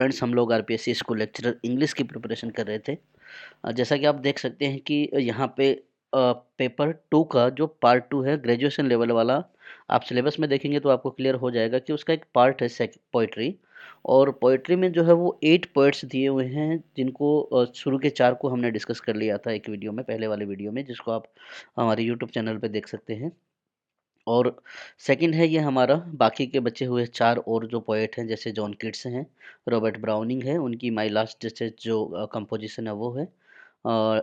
Friends, हम लोग RPSC school lecturer English की प्रिपरेशन कर रहे थे। जैसा कि आप देख सकते हैं कि यहाँ पे पेपर 2 का जो पार्ट 2 है ग्रेजुएशन लेवल वाला, आप सिलेबस में देखेंगे तो आपको क्लियर हो जाएगा कि उसका एक पार्ट है पोइट्री। और पोइट्री में जो है वो 8 पोइट्स दिए हुए हैं, जिनको शुरू के 4 को हमने डिस्कस कर लिया था एक वीडियो में, पहले वाले वीडियो में, जिसको आप हमारे यूट्यूब चैनल पे देख सकते हैं। और सेकंड है ये हमारा बाकी के बचे हुए 4 और जो पोएट हैं, जैसे जॉन किट्स हैं, रॉबर्ट ब्राउनिंग है, उनकी माय लास्ट डिस्टेज जो कंपोजिशन है वो है।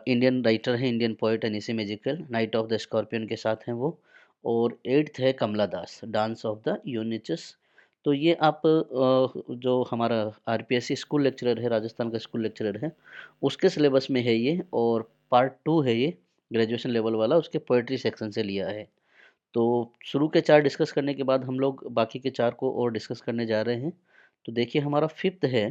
इंडियन राइटर है, Indian poet NAC magical, night of the scorpion के साथ हैं वो। और 8th है कमला दास, डांस ऑफ द यूनिचस। तो ये आप जो हमारा आरपीएससी स्कूल लेक्चरर है, राजस्थान का स्कूल लेक्चरर है, उसके सिलेबस में है ये। और पार्ट 2 है ये ग्रेजुएशन लेवल वाला, उसके पोएट्री सेक्शन से लिया है। तो शुरू के 4 डिस्कस करने के बाद हम लोग बाकी के 4 को और डिस्कस करने जा रहे हैं। तो देखिए, हमारा 5th है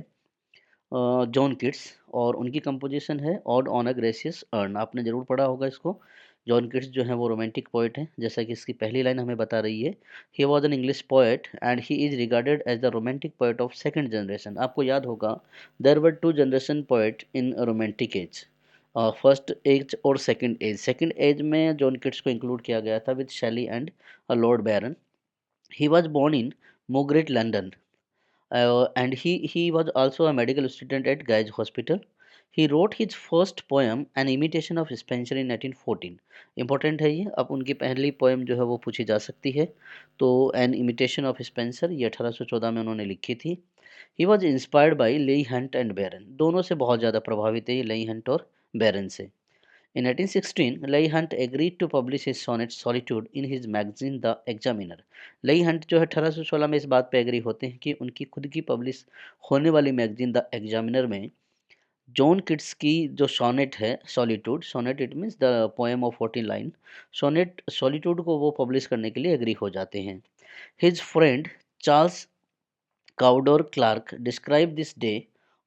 जॉन किट्स, और उनकी कंपोजिशन है ode on a gracious earn. आपने ज़रूर पढ़ा होगा इसको। जॉन किट्स जो है वो रोमांटिक पोएट हैं, जैसा कि इसकी पहली लाइन हमें बता रही है। He was an English poet and he is regarded as the romantic poet of second generation. आपको याद होगा, there were 2 generation poet in romantic age, first age और सेकंड एज। सेकंड एज में जॉन किट्स को include किया गया था with Shelley and Lord Byron. He was born in Moorgate London, and he was also a medical student at Guy's Hospital. He wrote his first poem, An Imitation of Spencer, in 1914. Important है ये, अब उनकी पहली poem जो है वो पूछी जा सकती है। तो एन इमिटेशन ऑफ स्पेंसर ये 1814 में उन्होंने लिखी थी। ही वॉज इंस्पायर्ड बाई लेई हंट एंड बैरन। दोनों से बहुत ज़्यादा प्रभावित है ये, लेई हंट और बैरन से। In 1816, Leigh Hunt agreed to publish his sonnet Solitude in his magazine The Examiner. लेई हंट जो है 1816 में इस बात पे एग्री होते हैं कि उनकी खुद की पब्लिश होने वाली मैगजीन द एग्जामिनर में जॉन किट्स की जो सोनेट है solitude, sonnet it means the poem of 14 line, sonnet solitude को वो पब्लिश करने के लिए एग्री हो जाते हैं। His friend Charles Cowden Clarke describe this day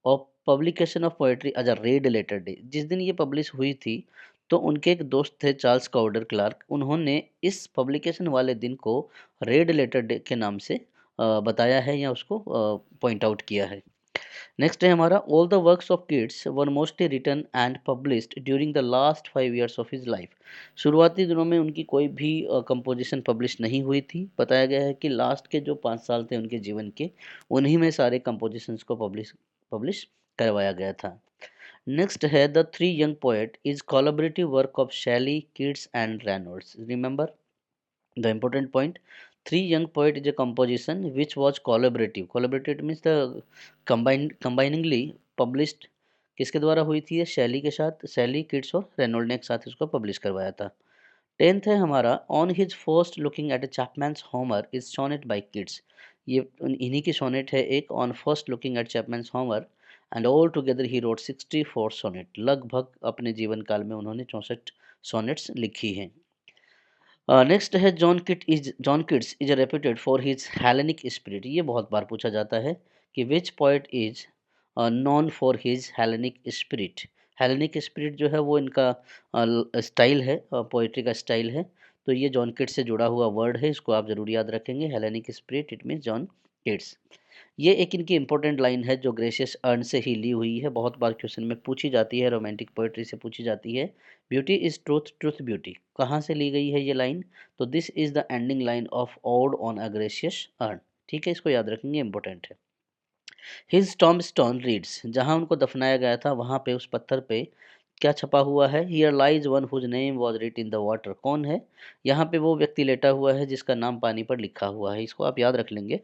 of publication of poetry as a red letter day. जिस दिन ये पब्लिश हुई थी, तो उनके एक दोस्त थे चार्ल्स काउडर क्लार्क, उन्होंने इस पब्लिकेशन वाले दिन को रेड लेटर डे के नाम से बताया है, या उसको पॉइंट आउट किया है। नेक्स्ट है हमारा, all the works of Keats were mostly written and published during the last 5 years of his life. शुरुआती दिनों में उनकी कोई भी कंपोजिशन पब्लिश नहीं हुई थी। बताया गया है कि लास्ट के जो 5 साल थे उनके जीवन के, उन्हीं में सारे कंपोजिशंस को पब्लिश पब्लिश करवाया गया था। नेक्स्ट है, the three young poet is collaborative work of Shelley, Keats and Reynolds. Remember the important point, three young poet is a composition which was collaborative. Collaborative means the combiningly published, किसके द्वारा हुई थी ये? शैली के साथ, शैली, किट्स और रेनोल्ड ने एक साथ इसको पब्लिश करवाया था। 10th है हमारा, on his first looking at a Chapman's Homer is sonnet by Keats. ये इन्हीं की सोनेट है एक, on first looking at Chapman's Homer, and altogether he wrote 64 sonnet. लगभग अपने जीवन काल में उन्होंने 64 सोनेट्स लिखी हैं। नेक्स्ट है, John Keats is reputed for his Hellenic spirit. ये बहुत बार पूछा जाता है कि which poet is known for his Hellenic spirit. Hellenic spirit जो है वो इनका स्टाइल है, पोएट्री का स्टाइल है। तो ये जॉन किट्स से जुड़ा हुआ वर्ड है, इसको आप जरूर याद रखेंगे। Hellenic spirit it means John Keats. ये एक इनकी इंपॉर्टेंट लाइन है जो ग्रेशियस अर्न से ही ली हुई है, बहुत बार क्वेश्चन में पूछी जाती है, रोमांटिक पोएट्री से पूछी जाती है। Beauty is truth, truth beauty, कहाँ से ली गई है ये लाइन? तो this is the ending line of ode on a gracious urn. ठीक है, इसको याद रखेंगे, इंपॉर्टेंट है। हिज टॉम्बस्टोन रीड्स, जहाँ उनको दफनाया गया था वहाँ पे उस पत्थर पे क्या छपा हुआ है? Here lies one whose name was writ in the water. कौन है? यहाँ पे वो व्यक्ति लेटा हुआ है जिसका नाम पानी पर लिखा हुआ है। इसको आप याद रख लेंगे।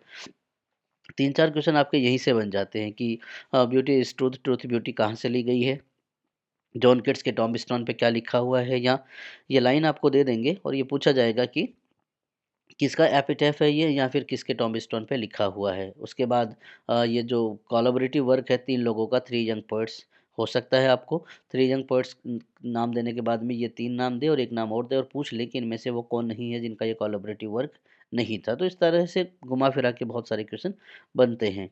3-4 क्वेश्चन आपके यहीं से बन जाते हैं कि beauty is truth, truth beauty कहाँ से ली गई है, जॉन किट्स के टॉम्बस्टोन पे क्या लिखा हुआ है, या ये लाइन आपको दे देंगे और ये पूछा जाएगा कि किसका एपिटैफ है ये, या फिर किसके टॉम्बस्टोन पे लिखा हुआ है। उसके बाद ये जो कोलैबोरेटिव वर्क है 3 लोगों का, 3 यंग पोएट्स, हो सकता है आपको 3 यंग पोएट्स नाम देने के बाद में ये 3 नाम दे और एक नाम और दे और पूछ ले कि इनमें से वो कौन नहीं है जिनका ये कोलैबोरेटिव वर्क नहीं था। तो इस तरह से घुमा फिरा के बहुत सारे क्वेश्चन बनते हैं।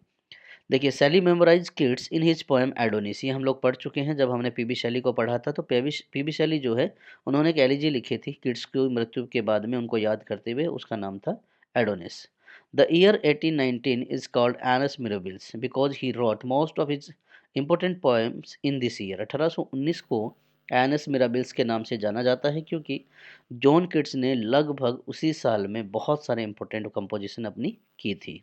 देखिए, Shelley memorise Keats in his poem Adonais, ये हम लोग पढ़ चुके हैं जब हमने पीबी शैली को पढ़ा था। तो पीबी शैली जो है, उन्होंने एक एलिजी लिखी थी किड्स की मृत्यु के बाद में उनको याद करते हुए, उसका नाम था Adonis. The year 1819 is called Annus Mirabilis because he wrote most of his important poems in this year. 1819 को एनएस मिराबिल्स के नाम से जाना जाता है क्योंकि जॉन किट्स ने लगभग उसी साल में बहुत सारे इंपॉर्टेंट कंपोजिशन अपनी की थी.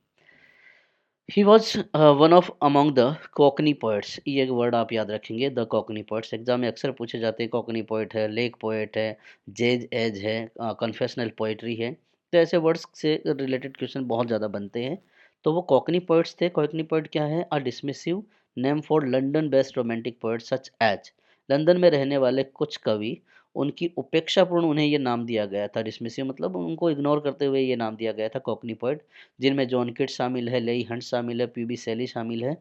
He was one of among the Cockney poets. ये एक वर्ड आप याद रखेंगे, द कॉकनी पोइट्स. एग्जाम में अक्सर पूछे जाते हैं. कॉकनी पोइट है, लेक पोइट है, जेज एज है, कन्फेशनल पोइट्री है. तो ऐसे वर्ड्स से रिलेटेड क्वेश्चन बहुत ज़्यादा बनते हैं. तो वो कॉकनी पोइट्स थे. कॉकनी पोइट क्या है? A dismissive name for London based romantic poet such as. London में रहने वाले कुछ कवि, उनकी उपेक्षापूर्ण उन्हें ये नाम दिया गया था. डिसमिसिव मतलब उनको इग्नोर करते हुए ये नाम दिया गया था कॉकनी पोइट, जिनमें जॉन किट्स शामिल है, लेई हंट शामिल है, पीबी शैली शामिल है.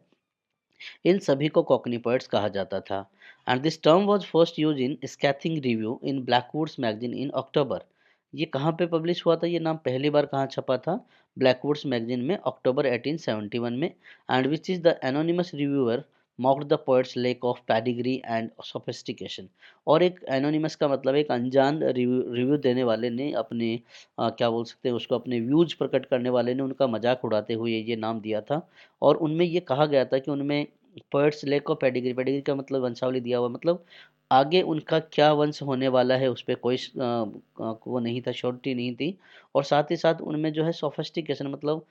इन सभी को कॉकनी पोइट्स कहा जाता था. And this term was first use in scathing review in Blackwood's magazine in October. ये कहाँ पे पब्लिश हुआ था? ये नाम पहली बार कहाँ छपा था? ब्लैकवुड्स मैगजीन में, अक्टूबर 1871 में. And which is the anonymous reviewer mocked the poets lack of pedigree and sophistication. और एक एनोनिमस का मतलब एक अनजान रिव्यू देने वाले ने अपने क्या बोल सकते हैं उसको, अपने व्यूज प्रकट करने वाले ने उनका मजाक उड़ाते हुए ये नाम दिया था. और उनमें ये कहा गया था कि उनमें poets lake of pedigree, pedigree का मतलब वंशावली दिया हुआ, मतलब आगे उनका क्या वंश होने वाला है उस पे कोई वो नहीं था, श्योरिटी नहीं थी. और साथ ही साथ उनमें जो है सोफिस्टिकेशन मतलब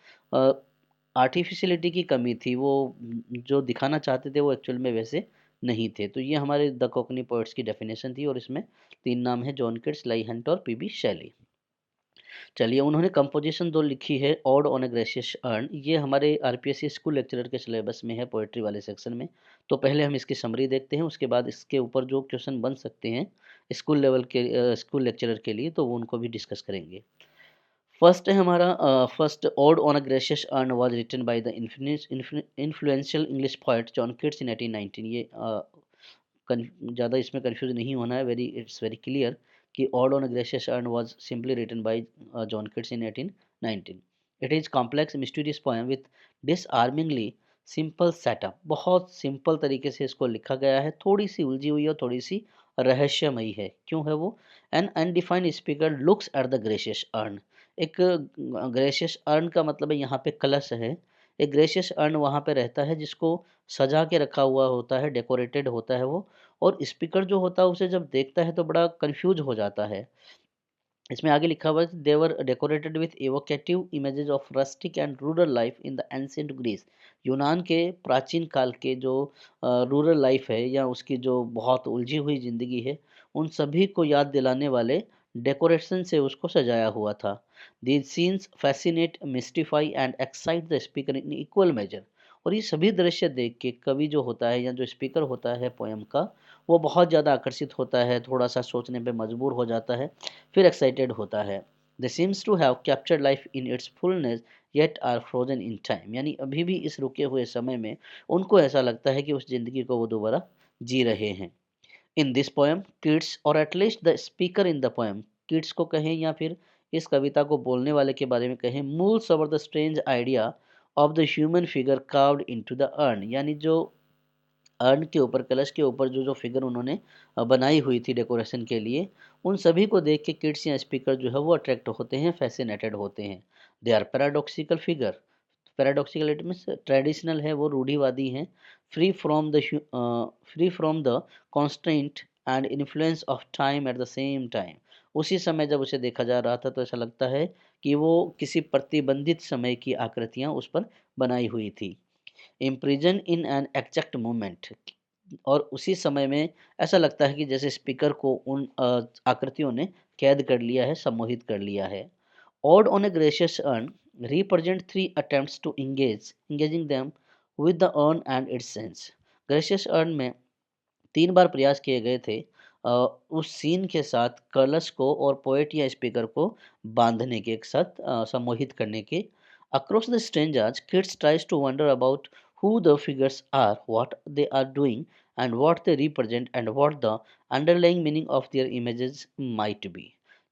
आर्टिफिशियलिटी की कमी थी. वो जो दिखाना चाहते थे वो एक्चुअल में वैसे नहीं थे. तो ये हमारे द कोकनी पोएट्स की डेफिनेशन थी और इसमें तीन नाम है, जॉन किट्स, लाई हंट और पीबी शैली. चलिए, उन्होंने कंपोजिशन जो लिखी है ode on a gracious urn, ये हमारे आरपीएससी स्कूल लेक्चरर के सिलेबस में है, पोएट्री वाले सेक्शन में. तो पहले हम इसकी समरी देखते हैं, उसके बाद इसके ऊपर जो क्वेश्चन बन सकते हैं स्कूल लेवल के स्कूल लेक्चरर के लिए, तो वो उनको भी डिस्कस करेंगे. फर्स्ट है हमारा, first ode on a gracious urn was written by the influential English poet John Keats in 1819. ये ज़्यादा इसमें कंफ्यूज नहीं होना है, वेरी इट्स वेरी क्लियर कि ode on Grecian urn was simply written by John Keats in 1819. It is complex mysterious poem with disarmingly simple setup. बहुत simple तरीके से इसको लिखा गया है, थोड़ी सी उलझी हुई और थोड़ी सी रहस्यमयी है. क्यों है वो? An undefined speaker looks at the grecian urn. एक ग्रेशियस अर्न का मतलब है यहाँ पे कलश है. एक ग्रेशियस अर्न वहाँ पे रहता है जिसको सजा के रखा हुआ होता है, डेकोरेटेड होता है वो. और स्पीकर जो होता है उसे जब देखता है तो बड़ा कंफ्यूज हो जाता है. इसमें आगे लिखा हुआ है, they were decorated with evocative images of rustic and rural life in the ancient Greece. यूनान के प्राचीन काल के जो रूरल लाइफ है या उसकी जो बहुत उलझी हुई ज़िंदगी है, उन सभी को याद दिलाने वाले डेकोरेशन से उसको सजाया हुआ था. These scenes fascinate, mystify and excite the speaker in equal major. और ये सभी दृश्य देख के कवि जो होता है या जो स्पीकर होता है पोएम का, वो बहुत ज़्यादा आकर्षित होता है, थोड़ा सा सोचने पे मजबूर हो जाता है, फिर एक्साइटेड होता है. They seems to have captured life in its fullness yet are frozen in time. यानी अभी भी इस रुके हुए समय में उनको ऐसा लगता है कि उस जिंदगी को वो दोबारा जी रहे हैं. इन दिस पोएम किड्स, और at least the speaker in the poem, kids को कहें या फिर इस कविता को बोलने वाले के बारे में कहें, moves over the strange idea of the human figure carved into the earn. यानी जो अर्न के ऊपर, कलश के ऊपर जो जो फिगर उन्होंने बनाई हुई थी डेकोरेशन के लिए, उन सभी को देख के किड्स या स्पीकर जो है वो अट्रैक्ट होते हैं, फैसिनेटेड होते हैं. They are paradoxical figure. Paradoxical it means traditional है, वो रूढ़िवादी हैं. Free from the constant and influence of time at the same time. उसी समय जब उसे देखा जा रहा था तो ऐसा लगता है कि वो किसी प्रतिबंधित समय की आकृतियाँ उस पर बनाई हुई थी. Imprison in an exact moment. और उसी समय में ऐसा लगता है कि जैसे स्पीकर को उन आकृतियों ने कैद कर लिया है, सम्मोहित कर लिया है. Ode on a grecian urn represent three attempts to engaging them with the urn and its sense. Grecian urn में तीन बार प्रयास किए गए थे उस सीन के साथ कलश को और पोएट या स्पीकर को बांधने के, एक साथ सम्मोहित करने के. Across the strangers Keats tries to wonder about who the figures are, what they are doing, and what they represent, and what the underlying meaning of their images might be.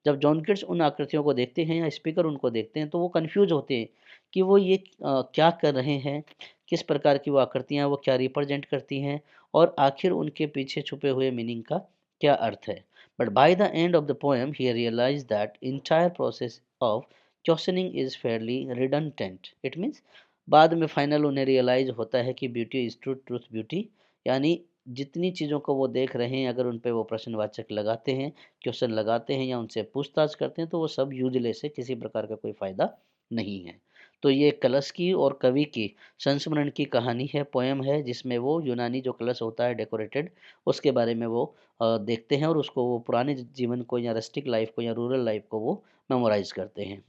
जब John Keats उन आकृतियों को देखते हैं या speaker उनको देखते हैं तो वो कंफ्यूज होते हैं कि वो ये क्या कर रहे हैं, किस प्रकार की वो आकृतियाँ वो क्या रिप्रेजेंट करती हैं, और आखिर उनके पीछे छुपे हुए मीनिंग का क्या अर्थ है. But by the end of the poem he realise that entire process of questioning is fairly redundant, it means बाद में फाइनल उन्हें रियलाइज होता है कि beauty is truth, truth beauty, यानी जितनी चीज़ों को वो देख रहे हैं अगर उन पे वो प्रश्नवाचक लगाते हैं, क्वेश्चन लगाते हैं या उनसे पूछताछ करते हैं तो वो सब यूजलेस है, किसी प्रकार का कोई फ़ायदा नहीं है। तो ये कलश की और कवि की संस्मरण की कहानी है, पोएम है, जिसमें वो यूनानी जो कलश होता है डेकोरेटेड, उसके बारे में वो देखते हैं और उसको वो पुराने जीवन को या रस्टिक लाइफ को या रूरल लाइफ को वो मेमोराइज करते हैं।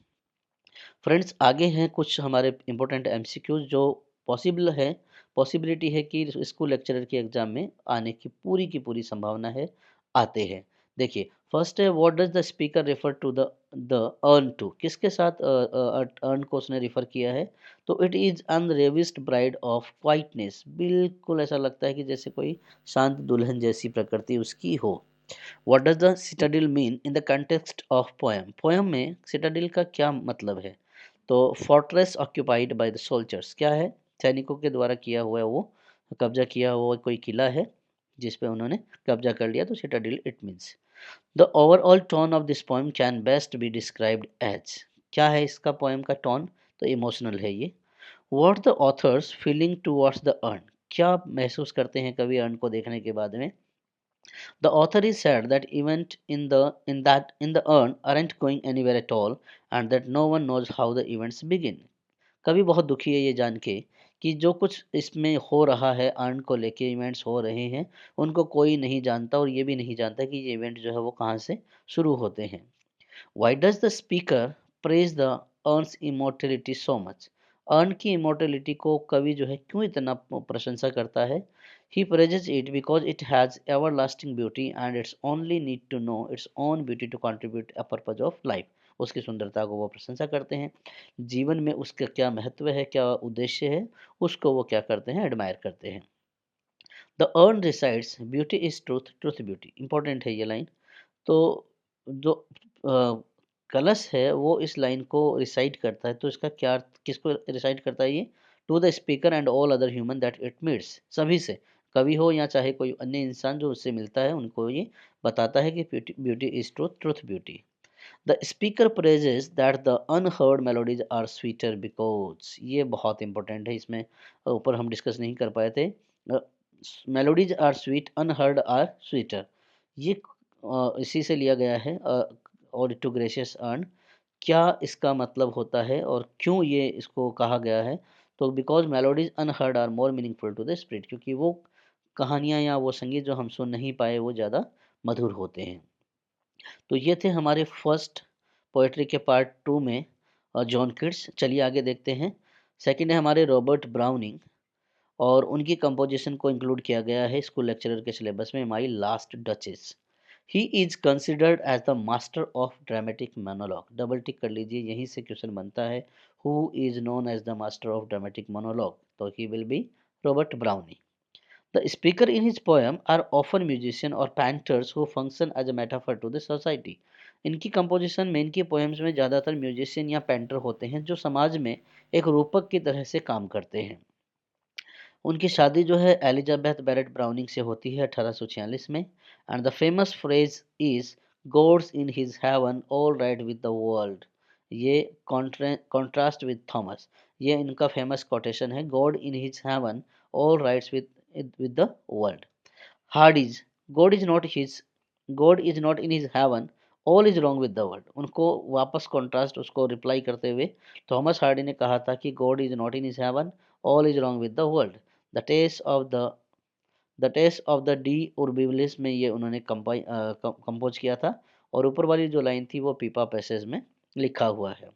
फ्रेंड्स, आगे हैं कुछ हमारे इंपॉर्टेंट एमसीक्यूज जो पॉसिबल है, पॉसिबिलिटी है कि स्कूल लेक्चरर के एग्जाम में आने की पूरी संभावना है, आते हैं। देखिए, फर्स्ट है, what does the speaker refer to the the urn to, किसके साथ अर्न को उसने रिफर किया है? तो it is unravished bride of quietness, बिल्कुल ऐसा लगता है कि जैसे कोई शांत दुल्हन जैसी प्रकृति उसकी हो। What does the citadel mean in the context of poem, poem में सिटाडिल का क्या मतलब है? तो fortress occupied by the soldiers, क्या है? सैनिकों के द्वारा किया हुआ है वो, कब्जा किया हुआ कोई किला है जिस पे उन्होंने कब्जा कर लिया, तो citadel it means. The overall tone of this poem can best be described as, क्या है इसका पोएम का टोन? तो इमोशनल है ये। What the author's feeling towards the earn, क्या महसूस करते हैं कवि अर्न को देखने के बाद में? The author is sad that event in the urn aren't going anywhere at all, and that no one knows how the events begin. कवि बहुत दुखी है ये जान के कि जो कुछ इसमें हो रहा है, अर्न को लेके इवेंट्स हो रहे हैं, उनको कोई नहीं जानता और ये भी नहीं जानता कि ये इवेंट जो है वो कहाँ से शुरू होते हैं। Why does the speaker praise the earn's immortality so much? Earn की इमोर्टेलिटी को कवि जो है क्यों इतना प्रशंसा करता है? He praises it because it has everlasting beauty and it's only need to know its own beauty to contribute a purpose of life. उसकी सुंदरता को वो प्रशंसा करते हैं, जीवन में उसका क्या महत्व है, क्या उद्देश्य है, उसको वो क्या करते हैं, एडमायर करते हैं। The earn resides beauty is truth, truth beauty, important है ये लाइन। तो जो कलश है वो इस लाइन को रिसाइट करता है, तो इसका क्या अर्थ, किसको रिसाइट करता है ये? To the speaker and all other human that it meets, सभी से, कवि हो या चाहे कोई अन्य इंसान जो उससे मिलता है, उनको ये बताता है कि beauty is truth, truth beauty. The speaker praises that the unheard melodies are sweeter because, ये बहुत इंपॉर्टेंट है, इसमें ऊपर हम डिस्कस नहीं कर पाए थे। Melodies are sweet, unheard are sweeter, ये इसी से लिया गया है। और टू ग्रेशियस अर्न, क्या इसका मतलब होता है और क्यों ये इसको कहा गया है? तो because melodies unheard are more meaningful to the spirit, क्योंकि वो कहानियाँ या वो संगीत जो हम सुन नहीं पाए वो ज़्यादा मधुर होते हैं। तो ये थे हमारे फर्स्ट पोएट्री के पार्ट टू में जॉन किट्स। चलिए आगे देखते हैं। सेकंड है हमारे रॉबर्ट ब्राउनिंग, और उनकी कंपोजिशन को इंक्लूड किया गया है स्कूल लेक्चरर के सिलेबस में, my last duchess. He is considered as the master of dramatic monologue, double tick कर लीजिए, यहीं से क्वेश्चन बनता है। Who is known as the master of dramatic monologue? तो he will be Robert Browning. The speaker in his poem are often musicians or painters who function as a metaphor to the society. इनकी composition में, इनकी poems में ज़्यादातर musician या painter होते हैं जो समाज में एक रूपक की तरह से काम करते हैं। उनकी शादी जो है एलिजाबेथ बैरेट ब्राउनिंग से होती है 1846 में। And the famous phrase is God's in his heaven all right with the world, ये कॉन्ट्रास्ट विद थॉमस, ये इनका फेमस कोटेशन है, God in his heaven all rights with the world. Hard is, God is not his, God is not in his heaven, all is wrong with the world. उनको वापस contrast उसको reply करते हुए Thomas Hardy ने कहा था कि God is not in his heaven, all is wrong with the world. The test of the डी उर्बिलिस में ये उन्होंने कंपोज किया था, और ऊपर वाली जो लाइन थी वो पीपा पैसेज में लिखा हुआ है।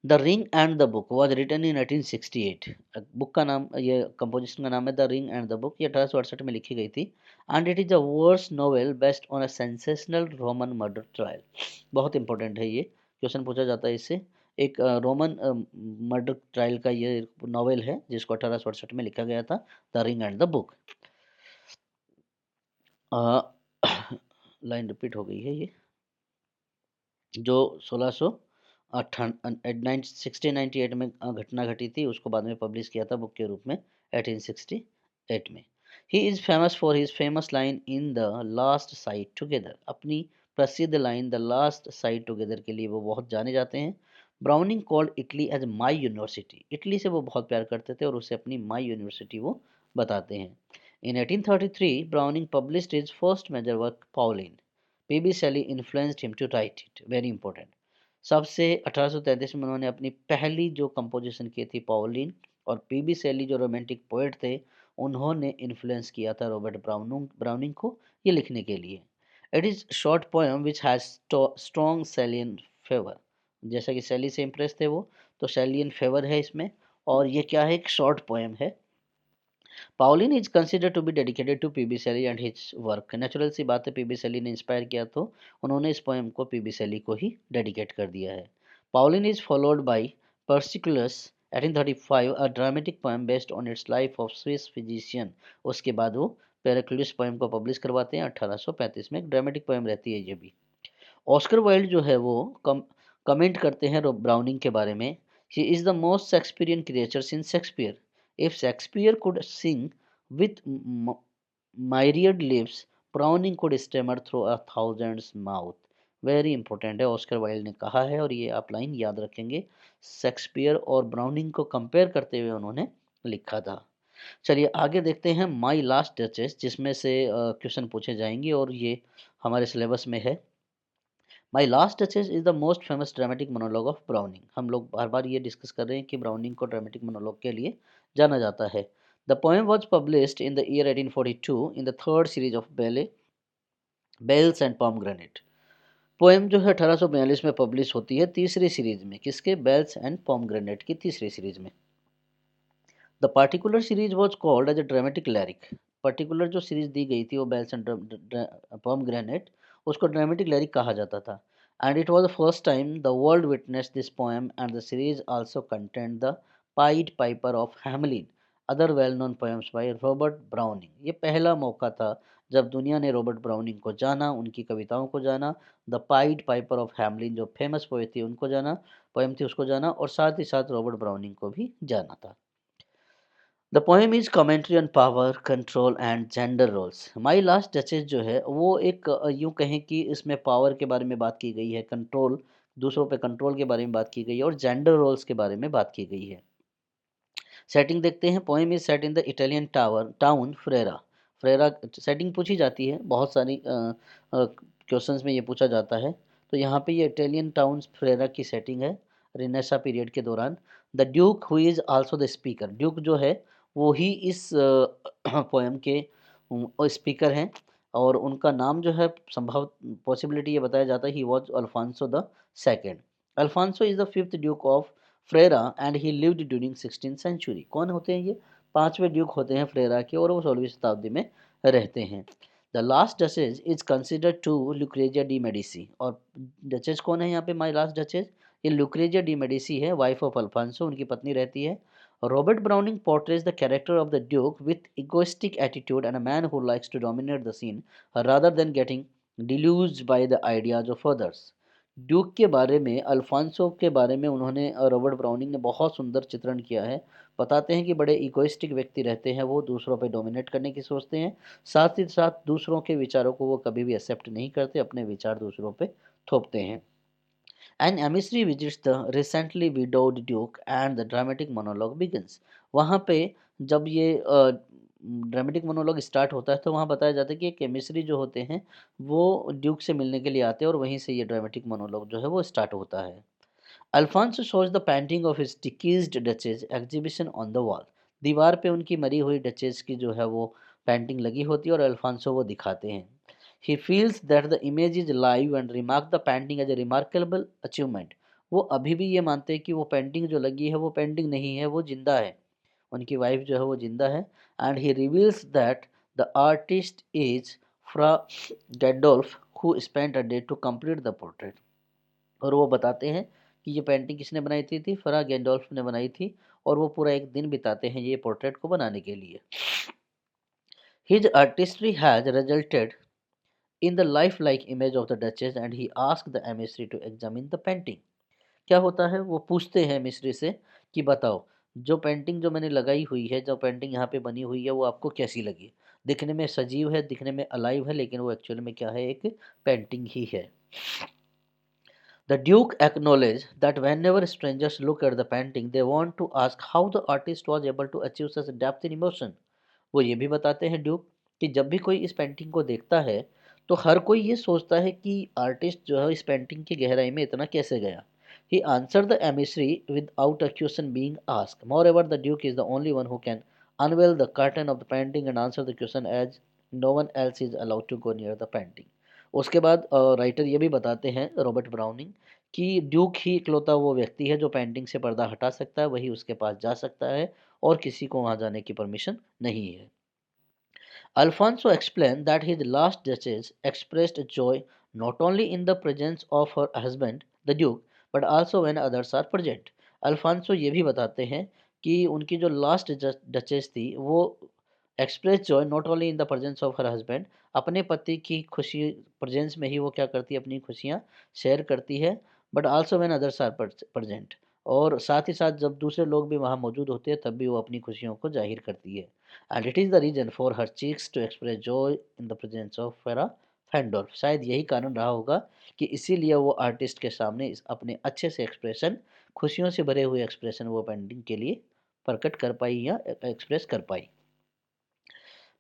The ring and the book was written in 1868। Book का नाम, ये कंपोजिशन का नाम है the ring and the book, ये 1868 में लिखी गई थी। And it is the worst novel based on a sensational Roman murder trial. बहुत इंपॉर्टेंट है ये, क्वेश्चन पूछा जाता है इससे। एक रोमन मर्डर ट्रायल का ये नॉवेल है जिसको 1868 में लिखा गया था, the ring and the book. Line repeat हो गई है ये, जो 1698 में घटना घटी थी, उसको बाद में पब्लिश किया था बुक के रूप में 1868 में। He is famous for his famous line in the last sight together, अपनी प्रसिद्ध line the last side together के लिए वो बहुत जाने जाते हैं। Browning called Italy as my university, Italy से वो बहुत प्यार करते थे और उसे अपनी माई यूनिवर्सिटी वो बताते हैं। In 1833 Browning published his first major work Pauline. PB Shelley influenced him to write it, very important. सबसे 1833 में उन्होंने अपनी पहली जो कंपोजिशन की थी पाउलिन, और पीबी शैली जो रोमांटिक पोएट थे उन्होंने इन्फ्लुएंस किया था रॉबर्ट ब्राउनिंग को ये लिखने के लिए। It is short poem which has strong सेलियन favour, जैसा कि शैली से इम्प्रेस थे वो, तो शैलियन फेवर है इसमें। और ये क्या है, एक शॉर्ट पोएम है। Pauline is consider to be dedicated to PB Shelley and his work. Natural सी बात है, पीबी शैली ने इंस्पायर किया तो उन्होंने इस पोएम को पीबी शैली को ही डेडिकेट कर दिया है। Pauline is followed by Paracelsus 1835, a dramatic poem based on its life of Swiss physician. उसके बाद वो पेरिक्लिस पोएम को पब्लिश करवाते हैं 1835 में। एक ड्रामेटिक पोएम रहती है ये भी। ऑस्कर वाइल्ड जो है वो कमेंट करते हैं ब्राउनिंग के बारे में, he is the most Shakespearean creature since Shakespeare. If Shakespeare could sing with myriad lips, browning could stammer through a thousands mouth. Very important है, ऑस्कर वाइल्ड ने कहा है और ये आप लाइन याद रखेंगे। शेक्सपियर और ब्राउनिंग को कंपेयर करते हुए उन्होंने लिखा था। चलिए आगे देखते हैं माई लास्ट डचेस, जिसमें से क्वेश्चन पूछे जाएंगे और ये हमारे सिलेबस में है। माई last duchess is the most famous dramatic monologue of browning. हम लोग बार बार ये डिस्कस कर रहे हैं कि ब्राउनिंग को ड्रामेटिक मोनोलॉग के लिए जाना जाता है। The poem was published in the year 1842 in the third series of bells and pomegranate. Poem जो है 1842 में पब्लिश होती है तीसरी सीरीज में, किसके, बेल्स एंड पॉमग्रेनेट की तीसरी सीरीज में। The particular series was called as a dramatic lyric. Particular जो सीरीज दी गई थी वो बेल्स एंड पॉमग्रेनेट, उसको ड्रामेटिक लैरिक कहा जाता था। And it was the first time the world witness this poem, and the series also content the Pied Piper of Hamelin, other well known poems by Robert Browning. ये पहला मौका था जब दुनिया ने रॉबर्ट ब्राउनिंग को जाना, उनकी कविताओं को जाना। The Pied Piper of Hamelin जो फेमस पोएट थी उनको जाना, पोएम थी उसको जाना, और साथ ही साथ रॉबर्ट ब्राउनिंग को भी जाना था। The poem is commentary on power, control and gender roles. My last duchess जो है वो एक यूं कहें कि इसमें पावर के बारे में बात की गई है, कंट्रोल, दूसरों पे कंट्रोल के बारे में बात की गई है, और जेंडर रोल्स के बारे में बात की गई है। सेटिंग देखते हैं। Poem is set in the Italian town Ferreira. Ferreira setting पूछी जाती है, बहुत सारी क्वेश्चंस में ये पूछा जाता है। तो यहाँ पे ये इटालियन टाउन फ्रेरा की सेटिंग है रिनेसा पीरियड के दौरान। The Duke who is also the speaker, Duke जो है वो ही इस पोएम के स्पीकर हैं, और उनका नाम जो है संभव पॉसिबिलिटी ये बताया जाता है he was Alfonso the second. Alfonso is the fifth duke of Ferrara and he lived during 16th century. कौन होते हैं ये, पांचवें ड्यूक होते हैं फ्रेरा के, और वो 16वीं शताब्दी में रहते हैं। The last duchess is considered to Lucrezia de Medici, और डचेस कौन है यहाँ पे, माई लास्ट डचेस, ये लुक्रेजिया डी मेडिसी है, वाइफ ऑफ अल्फांसो, उनकी पत्नी रहती है। Robert Browning portrays the character of the Duke with egoistic attitude and a man who likes to dominate the scene rather than getting deluged by the ideas of others। Duke के बारे में, Alphonso के बारे में उन्होंने Robert browning ने बहुत सुंदर चित्रण किया है। बताते हैं कि बड़े इगोइस्टिक व्यक्ति रहते हैं, वो दूसरों पे डोमिनेट करने की सोचते हैं, साथ ही साथ दूसरों के विचारों को वो कभी भी एक्सेप्ट नहीं करते, अपने विचार दूसरों पे थोपते हैं। An emissary visits the recently widowed duke and the dramatic monologue begins। वहाँ पे जब ये ड्रामेटिक मोनोलॉग स्टार्ट होता है तो वहाँ बताया जाता है कि एक एमिसरी जो होते हैं वो ड्यूक से मिलने के लिए आते हैं, और वहीं से ये ड्रामेटिक मोनोलॉग जो है वो स्टार्ट होता है। Alfonso shows the painting of his deceased duchess exhibition on the wall. दीवार पे उनकी मरी हुई डचेस की जो है वो पेंटिंग लगी होती है, और अल्फांसो वो दिखाते हैं। He feels that the image is live and remark the painting as a remarkable achievement। वो अभी भी ये मानते हैं कि वो पेंटिंग जो लगी है वो पेंटिंग नहीं है, वो जिंदा है, उनकी वाइफ जो है वो जिंदा है। And he reveals that the artist is Fra Gandolf who spent a day to complete the portrait. और वो बताते हैं कि ये पेंटिंग किसने बनाई थी फ्रा गैंडोल्फ ने बनाई थी, और वो पूरा एक दिन बिताते हैं ये पोर्ट्रेट को बनाने के लिए। His artistry has resulted in the lifelike image of the duchess and he asked the emissary to examine the painting। क्या होता है, वो पूछते हैं मिस्री से कि बताओ जो पेंटिंग जो मैंने लगाई हुई है, जो पेंटिंग यहाँ पे बनी हुई है, वो आपको कैसी लगी? दिखने में सजीव है, दिखने में अलाइव है, लेकिन वो एक्चुअल में क्या है, एक पेंटिंग ही है। The Duke acknowledged that whenever strangers look at the painting, they want to ask how the artist was able to achieve such depth in emotion. वो ये भी बताते हैं ड्यूक कि जब भी कोई इस पेंटिंग को देखता है तो हर कोई ये सोचता है कि आर्टिस्ट जो है इस पेंटिंग की गहराई में इतना कैसे गया. He answered the emissary without a question being asked. Moreover, the Duke is the only one who can unveil the curtain of the painting and answer the question, as no one else is allowed to go near the painting. उसके बाद writer ये भी बताते हैं Robert browning कि Duke ही इकलौता वो व्यक्ति है जो पेंटिंग से पर्दा हटा सकता है, वही उसके पास जा सकता है और किसी को वहां जाने की परमिशन नहीं है. Alfonso explained that his last duchess expressed joy not only in the presence of her husband, the Duke, but also when others are present. Alfonso ये भी बताते हैं कि उनकी जो लास्ट डचेस थी वो express Joy not only in the presence of her husband, अपने पति की खुशी प्रेजेंस में ही वो क्या करती है, अपनी खुशियाँ शेयर करती है, but also when others are present, और साथ ही साथ जब दूसरे लोग भी वहाँ मौजूद होते हैं तब भी वो अपनी खुशियों को जाहिर करती है. And it is the reason for her cheeks to express joy in the presence of Fra Pandolf. शायद यही कारण रहा होगा कि इसीलिए वो आर्टिस्ट के सामने अपने अच्छे से एक्सप्रेशन, खुशियों से भरे हुए एक्सप्रेशन वो पेंटिंग के लिए प्रकट कर पाई या एक्सप्रेस कर पाई.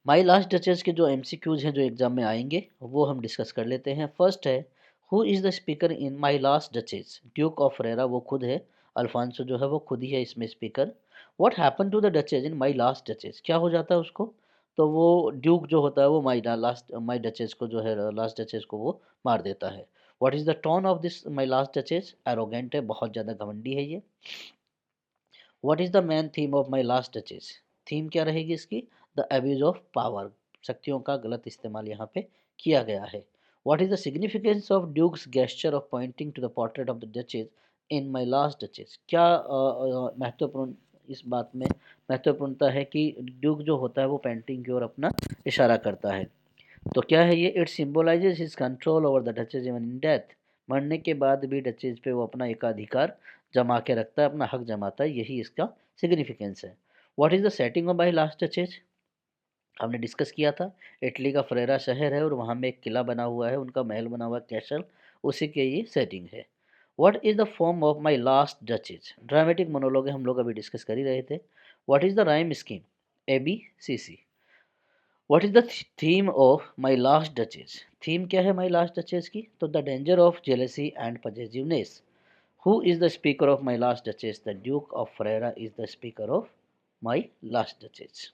माई लास्ट डचेस के जो एमसीक्यूज हैं जो एग्जाम में आएंगे वो हम डिस्कस कर लेते हैं. फर्स्ट है, who is the speaker in my last duchess? Duke of Ferreira वो खुद है, अल्फांसो जो है वो खुद ही है इसमें speaker. What happen to the duchess in my last duchess? क्या हो जाता है उसको? तो वो ड्यूक जो होता है वो माई डचेस को जो है, लास्ट डचेस को वो मार देता है. What is the tone of this my last duchess? Arrogant है, बहुत ज़्यादा घमंडी है ये. What is the main theme of my last duchess? Theme क्या रहेगी इसकी? द एब्यूज ऑफ पावर, शक्तियों का गलत इस्तेमाल यहाँ पे किया गया है. What is the significance of duke's gesture of pointing to the portrait of the duchess in my last duchess? क्या महत्वपूर्ण इस बात में महत्वपूर्णता है कि ड्यूक जो होता है वो पेंटिंग की ओर अपना इशारा करता है. तो क्या है ये? It symbolises his control over the duchess even in death. मरने के बाद भी डचेज पे वो अपना एकाधिकार जमा के रखता है, अपना हक जमाता है, यही इसका सिग्निफिकेंस है. What is the setting of my last duchess? हमने डिस्कस किया था, इटली का फ्रेरा शहर है और वहाँ में एक किला बना हुआ है, उनका महल बना हुआ है, कैसल, उसी के ये सेटिंग है. What is the form of my last duchess? Dramatic monologue है, हम लोग अभी डिस्कस कर ही रहे थे. What is the rhyme scheme? ABCC. What is the theme of my last duchess? Theme क्या है माई लास्ट डचेस की? तो the danger of jealousy and possessiveness. Who is the speaker of my last duchess? The Duke of Ferreira is the speaker of my last duchess.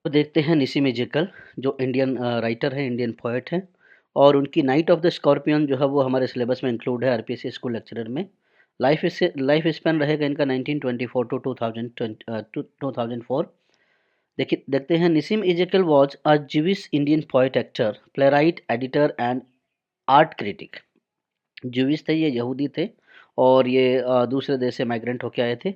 तो देखते हैं निसी magical, जो Indian writer है, Indian poet है, और उनकी नाइट ऑफ द स्कॉर्पियन जो है वो हमारे सिलेबस में इंक्लूड है आरपीएससी स्कूल लेक्चरर में. लाइफ स्पैन रहेगा इनका 1924 टू 2004. देखिए देखते हैं. Nissim Ezekiel was a Jewish Indian poet, actor, playwright, editor and art critic. Jewish थे, ये यहूदी थे और ये दूसरे देश से माइग्रेंट होके आए थे.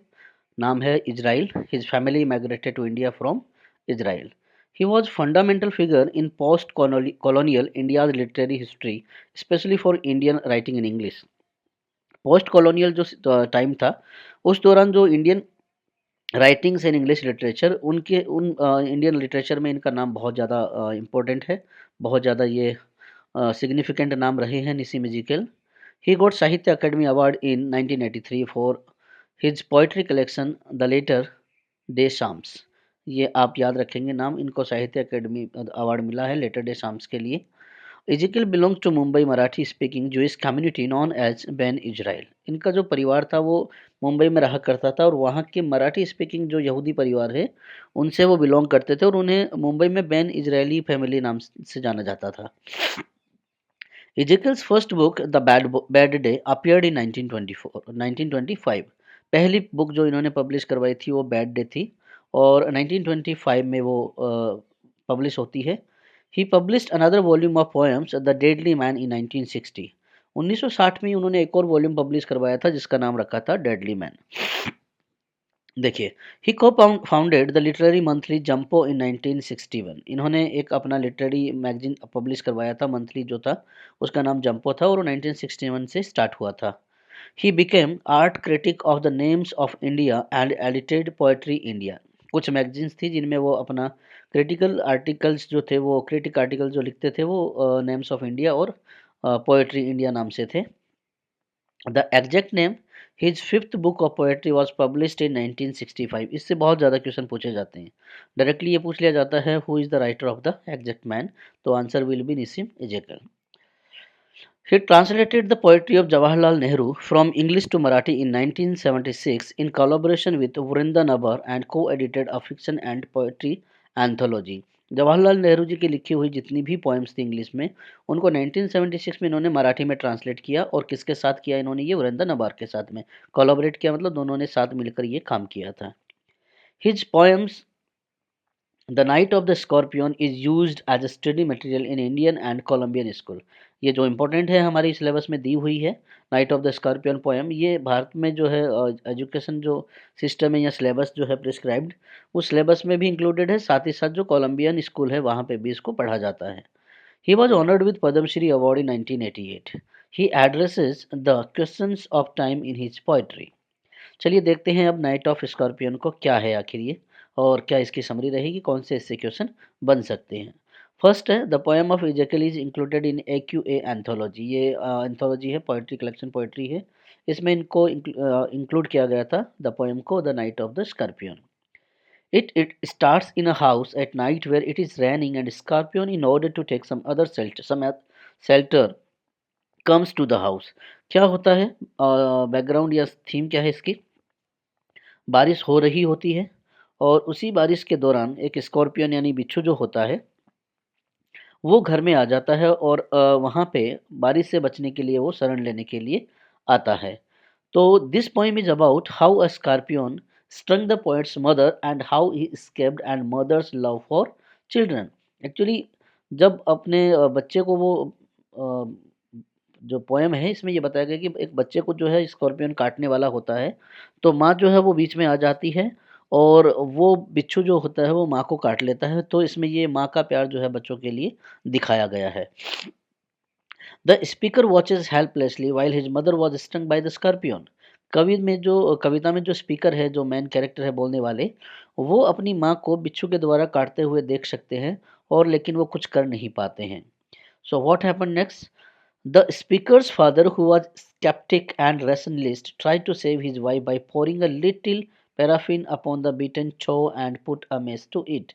नाम है Israel. His family migrated to India from Israel. He was fundamental figure in post colonial India's literary history, specially for Indian writing in English. Post colonial जो टाइम था उस दौरान जो Indian writings in English literature, उनके उन Indian literature में इनका नाम बहुत ज़्यादा इम्पोर्टेंट है, बहुत ज़्यादा ये सिग्निफिकेंट नाम रहे हैं Nissim Ezekiel. He got Sahitya Akademi award in 1983 for his poetry collection the latter day psalms. ये आप याद रखेंगे नाम, इनको साहित्य अकेडमी अवार्ड मिला है लेटर डे शाम्स के लिए. Ezekiel belongs to Mumbai Marathi speaking Jewish community known as Bene Israel. इनका जो परिवार था वो मुंबई में रहा करता था और वहाँ के मराठी स्पीकिंग जो यहूदी परिवार है उनसे वो बिलोंग करते थे और उन्हें मुंबई में बेन इजरायली फैमिली नाम से जाना जाता था. Ezekiel's first book the bad day appeared in 1925. पहली बुक जो इन्होंने पब्लिश करवाई थी वो बैड डे थी और 1925 में वो पब्लिश होती है. He published another volume of poems the deadly man in 1960. 1960 में उन्होंने एक और वॉल्यूम पब्लिश करवाया था जिसका नाम रखा था डेडली मैन. देखिए, ही को फाउंडेड द लिटरेरी मंथली जंपो इन 1961. इन्होंने एक अपना लिटरेरी मैगजीन पब्लिश करवाया था, मंथली जो था उसका नाम जंपो था और 1961 से स्टार्ट हुआ था. He became art critic of the names of India and edited poetry India. कुछ मैगजीन्स थी जिनमें वो अपना क्रिटिकल आर्टिकल्स जो थे, वो क्रिटिक आर्टिकल जो लिखते थे वो नेम्स ऑफ इंडिया और पोएट्री इंडिया नाम से थे। The exact name his fifth book of poetry was published इन 1965। इससे बहुत ज़्यादा क्वेश्चन पूछे जाते हैं। डायरेक्टली ये पूछ लिया जाता है who is the writer of the exact man, तो आंसर विल बी निसिम इजेकल। He translated the poetry of Jawaharlal Nehru from English to Marathi in 1976 in collaboration with Vrinda Nabar and co-edited a fiction and poetry anthology. Jawaharlal Nehru ji की लिखी हुई जितनी भी poems थी English में, उनको 1976 में इन्होंने मराठी में ट्रांसलेट किया। और किसके साथ किया इन्होंने? ये वरिंदा नबार के साथ में कोलैबोरेट किया, मतलब दोनों ने साथ मिलकर ये काम किया था। His poems the night of the scorpion is used as a study material in Indian and Colombian school. ये जो इंपॉर्टेंट है हमारी सिलेबस में दी हुई है, night of the scorpion poem, ये भारत में जो है एजुकेशन जो सिस्टम है या सिलेबस जो है प्रिस्क्राइब्ड, उस सिलेबस में भी इंक्लूडेड है। साथ ही साथ जो कोलंबियन स्कूल है वहाँ पे भी इसको पढ़ा जाता है। He was honoured with Padmashri award in 1988। He addresses the questions of time in his poetry. चलिए देखते हैं अब नाइट ऑफ स्कॉर्पियन को क्या है आखिर ये, और क्या इसकी समरी रहेगी, कौन से इससे क्वेश्चन बन सकते हैं। फर्स्ट है the poem of Ezekiel is included in AQA anthology. ये एंथोलॉजी है, पोएट्री कलेक्शन पोएट्री है। इसमें इनको इंक्लूड किया गया था द पोएम को, the night of the scorpion. It starts in a house at night where it is raining and Scorpion, in order to take some other shelter comes to the house। क्या होता है, background या theme क्या है इसकी? बारिश हो रही होती है और उसी बारिश के दौरान एक स्कॉर्पियन यानी बिच्छू जो होता है वो घर में आ जाता है और वहाँ पे बारिश से बचने के लिए वो शरण लेने के लिए आता है। तो this poem is about how a scorpion strung the poet's mother and how he escaped and mother's love for children. Actually जब अपने बच्चे को वो जो पोएम है इसमें ये बताया गया कि एक बच्चे को जो है स्कॉर्पियन काटने वाला होता है, तो माँ जो है वो बीच में आ जाती है और वो बिच्छू जो होता है वो माँ को काट लेता है। तो इसमें ये माँ का प्यार जो है बच्चों के लिए दिखाया गया है। The speaker watches helplessly while his mother was stung by the scorpion. कविता में जो स्पीकर है, जो मेन कैरेक्टर है बोलने वाले, वो अपनी माँ को बिच्छू के द्वारा काटते हुए देख सकते हैं और लेकिन वो कुछ कर नहीं पाते हैं। So what happen next? The speaker's father, who was skeptic and rationalist, tried to save his wife by pouring a little paraffin upon the beaten chow and put a match to it।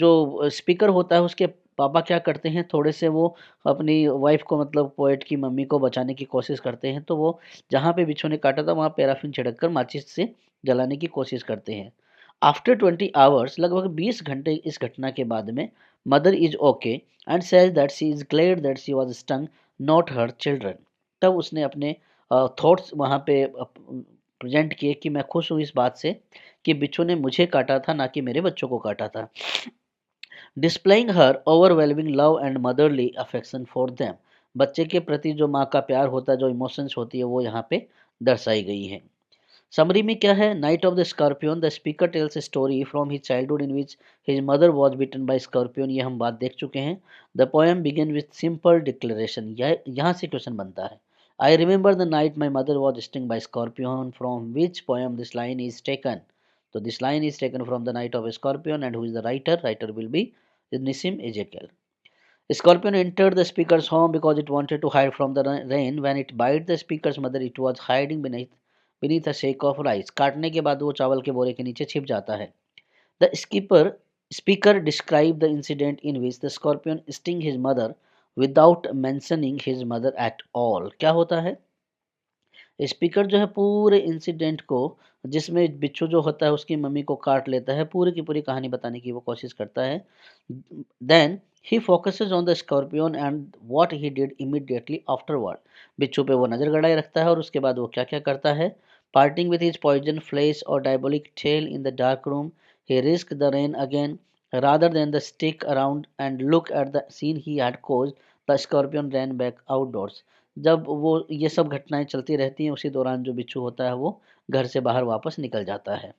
जो speaker होता है उसके पापा क्या करते हैं, थोड़े से वो अपनी वाइफ को, मतलब पोएट की मम्मी को बचाने की कोशिश करते हैं। तो वो जहाँ पे बिच्छू ने काटा था वहाँ पैराफिन छिड़क कर माचिस से जलाने की कोशिश करते हैं। आफ्टर 20 आवर्स, लगभग 20 घंटे इस घटना के बाद में, mother is okay and says that she is glad that she was stung not her children. तब उसने अपने थॉट्स वहाँ पे प्रेजेंट किए कि मैं खुश हूँ इस बात से कि बिच्छू ने मुझे काटा था, ना कि मेरे बच्चों को काटा था। Displaying her overwhelming love and motherly affection for them. बच्चे के प्रति जो माँ का प्यार होता है, जो इमोशंस होती है, वो यहाँ पे दर्शाई गई है। समरी में क्या है? Night of the scorpion, the speaker tells a story from his childhood in which his mother was bitten by scorpion. ये हम बात देख चुके हैं। The poem begin with simple declaration. यहाँ से क्वेश्चन बनता है। I remember the night my mother was sting by scorpion, from which poem this line is taken. तो this line is taken from the night of scorpion and who is the writer? Writer will be Nisim Ezekiel. Scorpion entered the speaker's home because it wanted to hide from the rain. When it bit the speaker's mother, it was hiding beneath a sack of rice। काटने के बाद वो चावल के बोरे के नीचे छिप जाता है। The speaker described the incident in which the scorpion sting his mother without mentioning his mother at all। क्या होता है? स्पीकर जो है पूरे इंसिडेंट को, जिसमें बिच्छू जो होता है उसकी मम्मी को काट लेता है, पूरी की पूरी कहानी बताने की वो कोशिश करता है। Then he focuses on the scorpion and what he did immediately afterward. बिच्छू पे वो नजर गड़ाए रखता है और उसके बाद वो क्या क्या करता है। Parting with his poison flesh और diabolic tail in the dark room, he risk the rain again rather than the stick around and look at the scene he had caused, the scorpion ran back outdoors। जब वो ये सब घटनाएं चलती रहती हैं, उसी दौरान जो बिच्छू होता है वो घर से बाहर वापस निकल जाता है।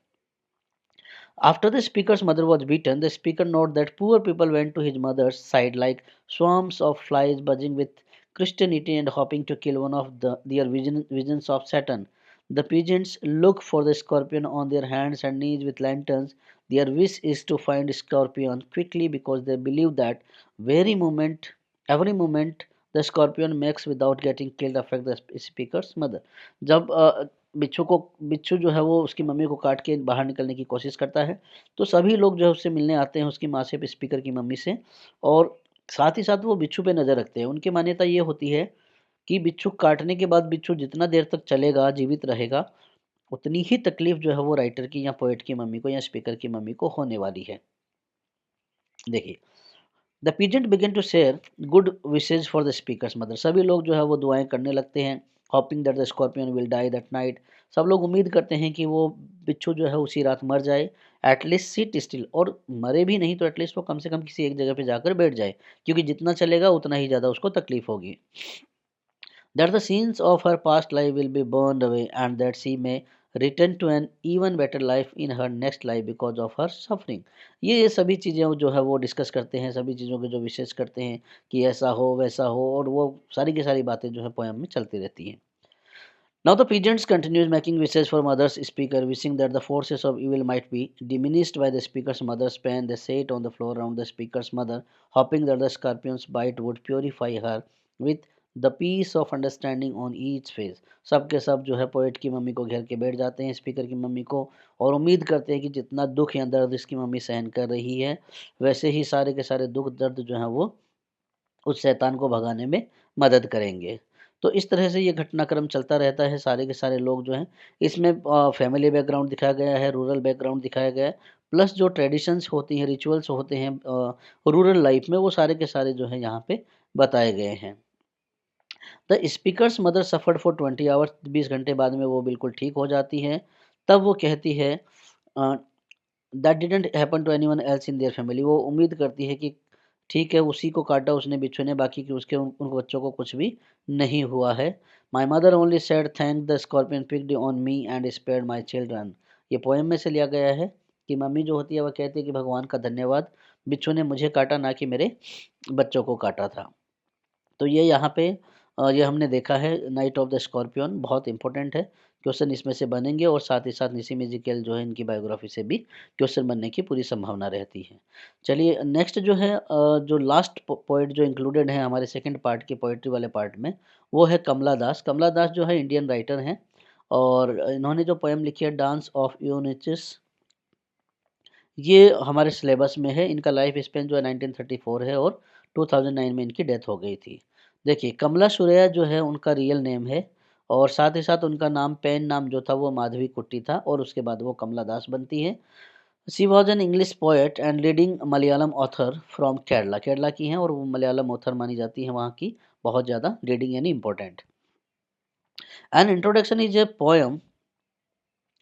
After the speaker's mother was beaten, the speaker noted that poor people went to his mother's side like swarms of flies buzzing with Christianity and hoping to kill one of their visions of Saturn. The peasants look for the scorpion on their hands and knees with lanterns. Their wish is to find scorpion quickly because they believe that very moment, every moment the scorpion makes without getting killed affect the speaker's mother. जब बिच्छू जो है वो उसकी mummy को काट के बाहर निकलने की कोशिश करता है, तो सभी लोग जो है उससे मिलने आते हैं उसकी माँ से, स्पीकर की मम्मी से, और साथ ही साथ वो बिच्छू पे नज़र रखते हैं। उनकी मान्यता ये होती है कि बिच्छू काटने के बाद बिच्छू जितना देर तक चलेगा, जीवित रहेगा, उतनी ही तकलीफ जो है वो राइटर की या पोएट की मम्मी को या स्पीकर की मम्मी को होने वाली है। देखिए, the peasant begin to share good wishes for the speaker's mother. सभी लोग जो है वो दुआएं करने लगते हैं। Hoping that the scorpion will die that night. सब लोग उम्मीद करते हैं कि वो बिच्छू जो है उसी रात मर जाए। एटलीस्ट सिट स्टिल, और मरे भी नहीं तो एटलीस्ट वो कम से कम किसी एक जगह पे जाकर बैठ जाए, क्योंकि जितना चलेगा उतना ही ज़्यादा उसको तकलीफ होगी। That the scenes of her past life will be burned away and that she may return to an even better life in her next life because of her suffering। ये सभी चीज़ें जो है वो डिस्कस करते हैं, सभी चीज़ों के जो विशेष करते हैं कि ऐसा हो वैसा हो, और वो सारी की सारी बातें जो है पोएम में चलती रहती हैं। Now the peasants continues making wishes for mother's speaker, wishing that the forces of evil might be diminished by the speaker's mother's pain. They sat on the floor around the speaker's mother, hoping that the scorpion's bite would purify her with the peace of understanding on each face। सब के सब जो है poet की mummy को घेर के बैठ जाते हैं, स्पीकर की मम्मी को, और उम्मीद करते हैं कि जितना दुख या दर्द इसकी मम्मी सहन कर रही है, वैसे ही सारे के सारे दुख दर्द जो है वो उस शैतान को भगाने में मदद करेंगे। तो इस तरह से ये घटनाक्रम चलता रहता है। सारे के सारे लोग जो हैं इसमें फैमिली बैकग्राउंड दिखाया गया है, रूरल बैकग्राउंड दिखाया गया है, प्लस जो ट्रेडिशंस होती हैं, रिचुअल्स होते हैं रूरल लाइफ में, वो सारे के सारे जो है यहाँ पे बताए गए हैं। The speaker's mother suffered for 20 hours. 20 घंटे बाद में वो बिल्कुल ठीक हो जाती है। तब वो कहती है that didn't happen to anyone else in their family. वो उम्मीद करती है कि ठीक है, उसी को काटा उसने बिच्छू ने, बाकी कि उसके उन बच्चों को कुछ भी नहीं हुआ है। My mother only said thank the scorpion picked on me and spared my children. ये पोएम में से लिया गया है कि मम्मी जो होती है वह कहती है कि भगवान का धन्यवाद, बिच्छू ने मुझे काटा, ना कि मेरे बच्चों को काटा था। तो ये यहाँ पे ये हमने देखा है नाइट ऑफ द स्कॉर्पियन, बहुत इंपॉर्टेंट है। क्वेश्चन इसमें से बनेंगे और साथ ही साथ निसी म्यूजिकल जो है इनकी बायोग्राफी से भी क्वेश्चन बनने की पूरी संभावना रहती है। चलिए नेक्स्ट जो है जो लास्ट पोइट जो इंक्लूडेड है हमारे सेकंड पार्ट की पोइट्री वाले पार्ट में, वो है कमला दास। कमला दास जो है इंडियन राइटर हैं, और इन्होंने जो पोएम लिखी है डांस ऑफ यूनिचिस, ये हमारे सिलेबस में है। इनका लाइफ स्पेन जो है 1934 है और 2009 में इनकी डेथ हो गई थी। देखिए, कमला सुरैया जो है उनका रियल नेम है, और साथ ही साथ उनका नाम, पेन नाम जो था वो माधवी कुट्टी था, और उसके बाद वो कमला दास बनती है। She was an English poet and leading Malayalam author from Kerala. Kerala की हैं और वो मलयालम ऑथर मानी जाती है वहाँ की, बहुत ज़्यादा रीडिंग यानी important. An introduction is a poem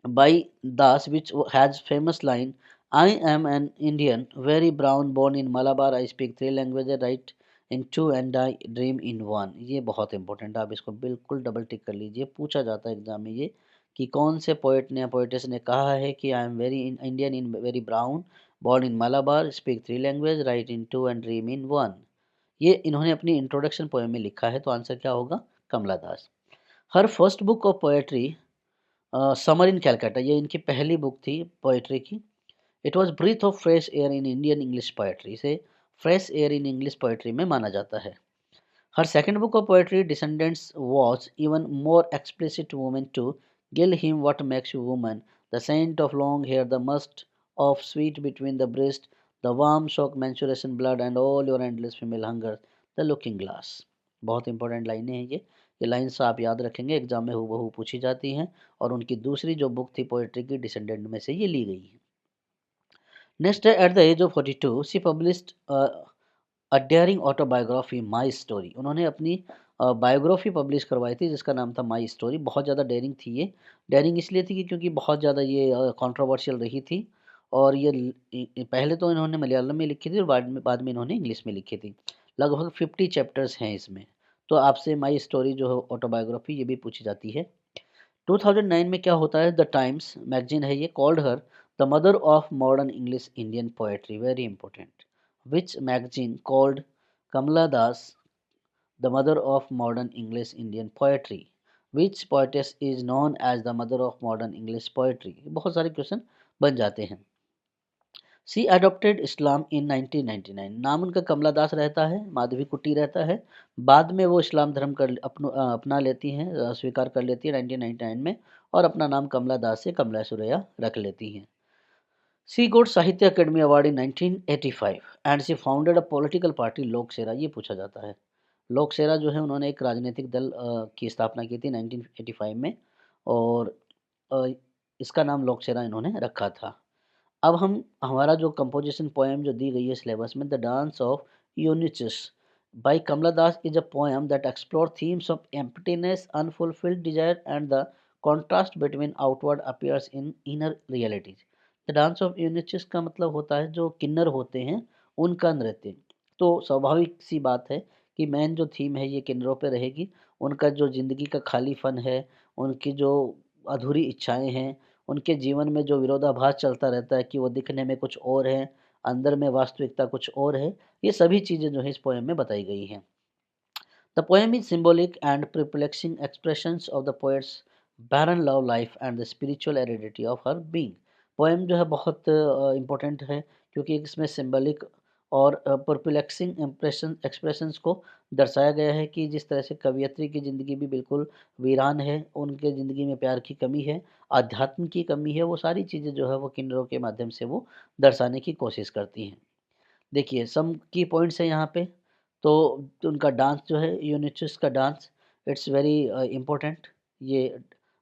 by Das, which has famous line, I am an Indian, very brown, born in Malabar, I speak 3 languages, write in 2 and I dream in 1। ये बहुत important है, आप इसको बिल्कुल double tick कर लीजिए। पूछा जाता है एग्जाम में ये कि कौन से पोएट ने या पोएटेस ने कहा है कि I am very Indian in very brown, born in Malabar, speak 3 language, right in 2 and dream इन 1। ये इन्होंने अपनी इंट्रोडक्शन पोएम में लिखा है, तो आंसर क्या होगा? Kamala Das. Her first book of poetry summer in Calcutta, ये इनकी पहली बुक थी पोइट्री की। It was breath of fresh air in Indian English poetry, इसे fresh air in English poetry में माना जाता है। Her second book of poetry descendants was even more explicit women to gill him what makes you woman, the scent of long hair, the must of sweet between the breast, the warm shock mensuration blood and all your endless female hunger, the looking glass. बहुत important लाइनें हैं ये lines आप याद रखेंगे, exam में हूबहू पूछी जाती हैं, और उनकी दूसरी जो बुक थी पोएट्री की, डिसेंडेंट में से ये ली गई है। नेक्स्ट है at the age of 42 she published a daring autobiography my story. उन्होंने अपनी बायोग्राफी पब्लिश करवाई थी जिसका नाम था माई स्टोरी। बहुत ज़्यादा डेयरिंग थी ये। डेयरिंग इसलिए थी कि क्योंकि बहुत ज़्यादा ये कंट्रोवर्शियल रही थी, और ये पहले तो इन्होंने मलयालम में लिखी थी और बाद में इन्होंने इंग्लिश में लिखी थी। लगभग 50 चैप्टर्स हैं इसमें। तो आपसे माई स्टोरी जो है ऑटोबायोग्राफी, ये भी पूछी जाती है। 2009 में क्या होता है, द टाइम्स मैगजीन है ये, called her the mother of modern English Indian poetry, very important. Which magazine called Kamala Das the mother of modern English Indian poetry, which poetess is known as the mother of modern English poetry. बहुत सारे question बन जाते हैं। सी adopted इस्लाम इन 1999, नाम उनका कमला दास रहता है, माधवी कुट्टी रहता है। बाद में वो इस्लाम धर्म अपना लेती हैं, स्वीकार कर लेती है 1999 में, और अपना नाम कमला दास से कमला सुरैया रख लेती हैं। She got Sahitya Akademi award in 1985 and she founded a political party Lok Seva. ये पूछा जाता है। लोक सेरा जो है उन्होंने एक राजनीतिक दल की स्थापना की थी 1985 में, और अ, इसका नाम लोक सेरा इन्होंने रखा था। अब हम हमारा जो कंपोजिशन पोएम जो दी गई है सिलेबस में, the dance of eunuchs by Kamala Das is a poem that explore themes of emptiness, unfulfilled desire and the contrast between outward appears in inner realities. The dance of eunuchs का मतलब होता है जो किन्नर होते हैं उनका नृत्य। तो स्वाभाविक सी बात है कि मेन जो थीम है ये किन्नरों पे रहेगी। उनका जो ज़िंदगी का खालीपन है, उनकी जो अधूरी इच्छाएं हैं, उनके जीवन में जो विरोधाभास चलता रहता है कि वो दिखने में कुछ और है, अंदर में वास्तविकता कुछ और है, ये सभी चीज़ें जो है इस पोएम में बताई गई हैं। The poem is symbolic and perplexing expressions of the poet's barren love life and the spiritual aridity of her being। Poem जो है बहुत इम्पोर्टेंट है क्योंकि इसमें सिंबलिक और परप्लेक्सिंग एक्सप्रेशंस को दर्शाया गया है कि जिस तरह से कवियत्री की ज़िंदगी भी बिल्कुल वीरान है, उनके ज़िंदगी में प्यार की कमी है, आध्यात्म की कमी है, वो सारी चीज़ें जो है वो किन्नरों के माध्यम से वो दर्शाने की कोशिश करती हैं। देखिए सम की पॉइंट्स हैं यहाँ पे। तो उनका डांस जो है यूनिचुस का डांस, इट्स वेरी इम्पोर्टेंट। ये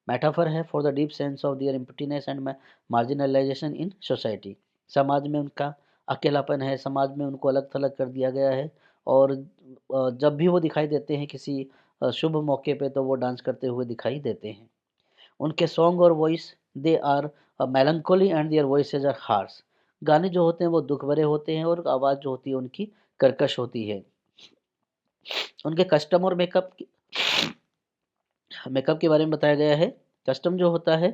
मेटाफर है for the deep sense of their emptiness and marginalisation in society. समाज में उनका अकेलापन है, समाज में उनको अलग थलग कर दिया गया है, और जब भी वो दिखाई देते हैं किसी शुभ मौके पे तो वो डांस करते हुए दिखाई देते हैं। उनके सॉन्ग और voice, they are melancholy and their voices are harsh. गाने जो होते हैं वो दुख भरे होते हैं और आवाज़ जो होती है उनकी कर्कश होती है। उनके कस्टम और मेकअप के बारे में बताया गया है। कस्टम जो होता है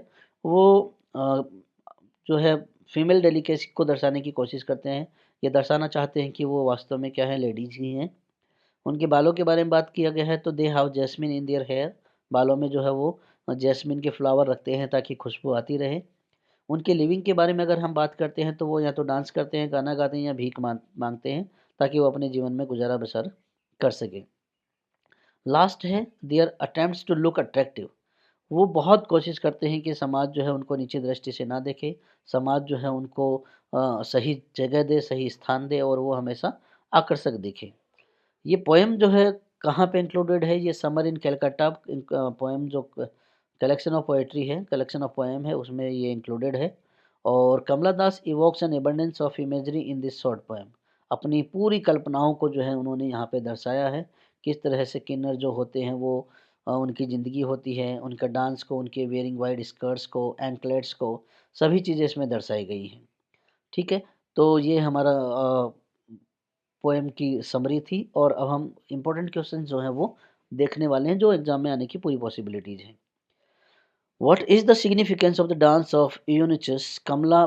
वो जो है फीमेल डेलिकेसी को दर्शाने की कोशिश करते हैं। ये दर्शाना चाहते हैं कि वो वास्तव में क्या है, लेडीज ही हैं। उनके बालों के बारे में बात किया गया है तो they have jasmine in their hair. बालों में जो है वो जैस्मिन के फ्लावर रखते हैं ताकि खुशबू आती रहे। उनके लिविंग के बारे में अगर हम बात करते हैं तो वो या तो डांस करते हैं, गाना गाते हैं, या भीख मांगते हैं ताकि वो अपने जीवन में गुजारा बसर कर सके। लास्ट है their attempts to look attractive. वो बहुत कोशिश करते हैं कि समाज जो है उनको नीची दृष्टि से ना देखे, समाज जो है उनको सही जगह दे, सही स्थान दे, और वो हमेशा आकर्षक दिखे। ये पोएम जो है कहाँ पे इंक्लूडेड है, ये समर इन कलकत्ता पोएम जो कलेक्शन ऑफ पोएट्री है, कलेक्शन ऑफ पोएम है, उसमें ये इंक्लूडेड है। और Kamala Das evokes an abundance of imagery in this short poem. अपनी पूरी कल्पनाओं को जो है उन्होंने यहाँ पे दर्शाया है, किस तरह से किन्नर जो होते हैं वो उनकी ज़िंदगी होती है, उनका डांस को, उनके वेयरिंग वाइड स्कर्ट्स को, एंकलेट्स को, सभी चीज़ें इसमें दर्शाई गई हैं। ठीक है, तो ये हमारा पोएम की समरी थी, और अब हम इम्पोर्टेंट क्वेश्चन जो हैं वो देखने वाले हैं जो एग्जाम में आने की पूरी पॉसिबिलिटीज हैं। What is the significance of the dance of eunuchs Kamala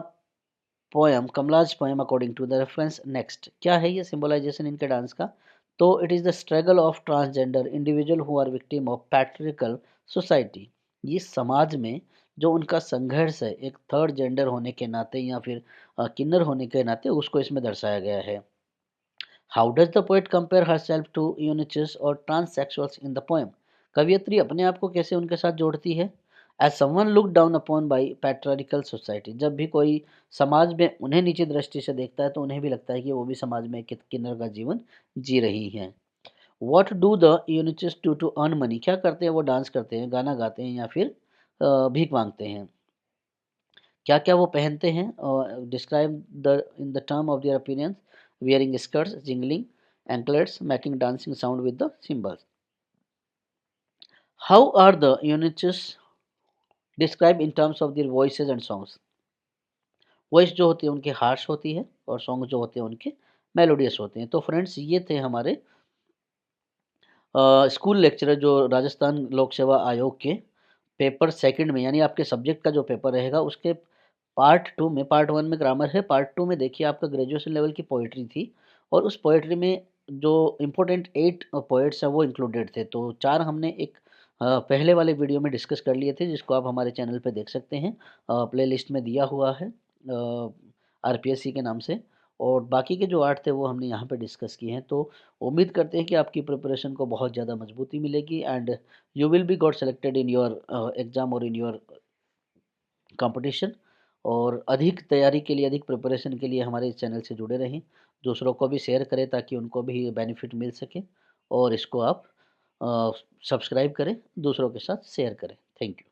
poem, Kamala's poem according to the reference next. क्या है ये सिंबलाइजेशन इनके डांस का? तो it is the struggle of transgender individual who are victim of patriarchal society. ये समाज में जो उनका संघर्ष है एक थर्ड जेंडर होने के नाते या फिर किन्नर होने के नाते, उसको इसमें दर्शाया गया है। How does the poet compare herself to eunuchs और ट्रांससेक्सुअल्स इन द पोएम। कवियत्री अपने आप को कैसे उनके साथ जोड़ती है? As someone look down upon by patriarchal society. जब भी कोई समाज में उन्हें नीची दृष्टि से देखता है तो उन्हें भी लगता है कि वो भी समाज में एक किन्नर का जीवन जी रही हैं। What do the eunuchs do to earn money. क्या करते हैं वो? डांस करते हैं, गाना गाते हैं, या फिर भीख मांगते हैं। क्या क्या वो पहनते हैं? Describe the in the term of their appearance, wearing skirts, jingling anklets, making dancing sound with the cymbals. How are the uniches described in terms of their voices and songs? Voice जो होती है उनकी harsh होती है, और song जो होते हैं उनके मेलोडियस होते हैं। तो फ्रेंड्स ये थे हमारे स्कूल लेक्चरर जो राजस्थान लोक सेवा आयोग के पेपर सेकंड में, यानी आपके सब्जेक्ट का जो पेपर रहेगा उसके पार्ट वन में ग्रामर है, पार्ट टू में देखिए आपका ग्रेजुएशन लेवल की पोइट्री थी, और उस पोइट्री में जो इम्पोर्टेंट 8 पॉइंट्स हैं वो इंक्लूडेड थे। तो 4 हमने एक पहले वाले वीडियो में डिस्कस कर लिए थे, जिसको आप हमारे चैनल पे देख सकते हैं। प्लेलिस्ट में दिया हुआ है आरपीएससी के नाम से। और बाकी के जो 8 थे वो हमने यहाँ पे डिस्कस किए हैं। तो उम्मीद करते हैं कि आपकी प्रिपरेशन को बहुत ज़्यादा मजबूती मिलेगी and you will be got selected in your exam और इन योर कंपटीशन। और अधिक तैयारी के लिए, अधिक प्रिपरेशन के लिए हमारे इस चैनल से जुड़े रहें। दूसरों को भी शेयर करें ताकि उनको भी बेनिफिट मिल सके। और इसको आप सब्सक्राइब करें, दूसरों के साथ शेयर करें। Thank you.